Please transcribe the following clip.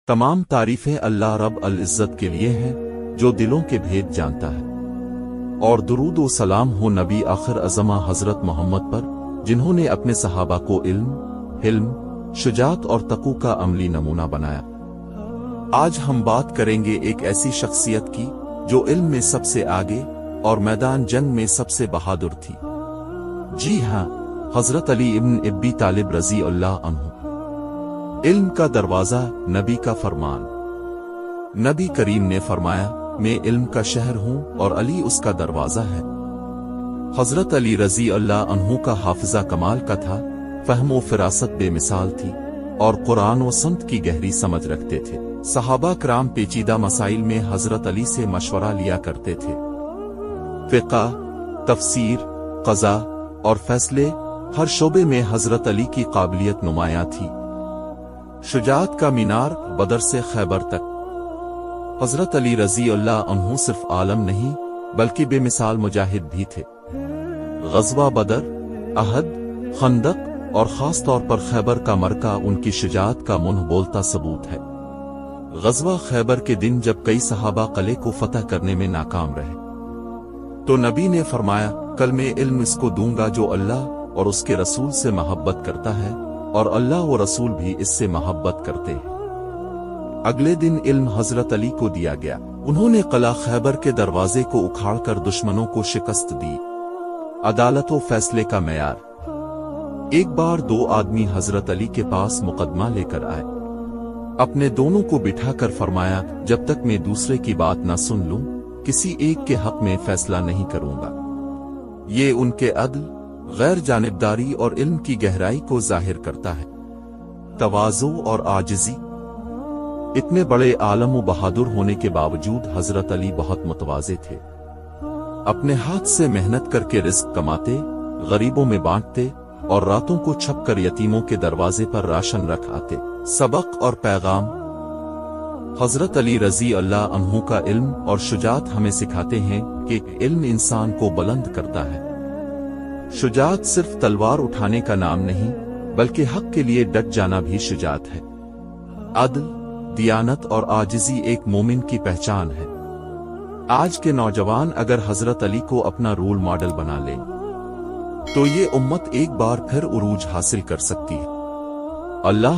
तमाम तारीफें अल्लाह रब अल इज़्ज़त के लिए हैं जो दिलों के भेद जानता है। और दुरूद व सलाम हो नबी आखिर अज़मा हज़रत मोहम्मद पर, जिन्होंने अपने सहाबा को इल्म, हिल्म, शुजात और तक़ू का अमली नमूना बनाया। आज हम बात करेंगे एक ऐसी शख्सियत की जो इल्म में सबसे आगे और मैदान जंग में सबसे बहादुर थी। जी हाँ, हज़रत अली इब्न अबी तालिब रज़ी अल्लाह अन्हु। इल्म का दरवाज़ा, नबी का फरमान। नबी करीम ने फरमाया, मैं इल्म का शहर हूँ और अली उसका दरवाज़ा है। हज़रत अली रज़ी अल्लाह अन्हु का हाफ़िज़ा कमाल का था, फ़हम व फ़िरासत बेमिसाल थी और कुरान व संत की गहरी समझ रखते थे। सहाबा कराम पेचीदा मसाइल में हज़रत अली से मशवरा लिया करते थे। फ़िक़्ह, तफ़सीर, क़ज़ा और फ़ैसले, हर शोबे में हज़रत अली की काबिलियत नुमायां थी। शुजाअत का मीनार, बदर से खैबर तक। हज़रत अली रज़ी अल्लाह अन्हु सिर्फ आलम नहीं बल्कि बेमिसाल मुजाहिद भी थे। ग़ज़वा बदर, अहद, खंदक और ख़ास तौर पर खैबर का मरका उनकी शुजाअत का मुंह बोलता सबूत है। ग़ज़वा खैबर के दिन जब कई सहाबा क़िले को फ़तह करने में नाकाम रहे, तो नबी ने फरमाया, कल मैं इल्म इसको दूंगा जो अल्लाह और उसके रसूल से मोहब्बत करता है और अल्लाह व रसूल भी इससे मोहब्बत करते हैं। अगले दिन इल्म हज़रत अली को दिया गया। उन्होंने क़िला खैबर के दरवाजे को उखाड़कर दुश्मनों को शिकस्त दी। अदालत व फैसले का मेयार। एक बार दो आदमी हज़रत अली के पास मुकदमा लेकर आए। अपने दोनों को बिठाकर फरमाया, जब तक मैं दूसरे की बात न सुन लूं, किसी एक के हक में फैसला नहीं करूंगा। ये उनके अदल, गैर जानिबदारी और इल्म की गहराई को जाहिर करता है। तवाज़ु और आजिज़ी। इतने बड़े आलम व बहादुर होने के बावजूद हज़रत अली बहुत मुतवाज़े थे। अपने हाथ से मेहनत करके रिज़्क़ कमाते, गरीबों में बांटते और रातों को छपकर यतीमों के दरवाजे पर राशन रख आते। सबक और पैगाम। हज़रत अली रज़ी अल्लाह अन्हु का इल्म और शुजाअत हमें सिखाते हैं कि इल्म इंसान को बुलंद करता है। शुजाअत सिर्फ तलवार उठाने का नाम नहीं बल्कि हक के लिए डट जाना भी शुजाअत है। अदल, दियानत और आजिज़ी एक मोमिन की पहचान है। आज के नौजवान अगर हज़रत अली को अपना रोल मॉडल बना लें तो ये उम्मत एक बार फिर उरूज हासिल कर सकती है। अल्लाह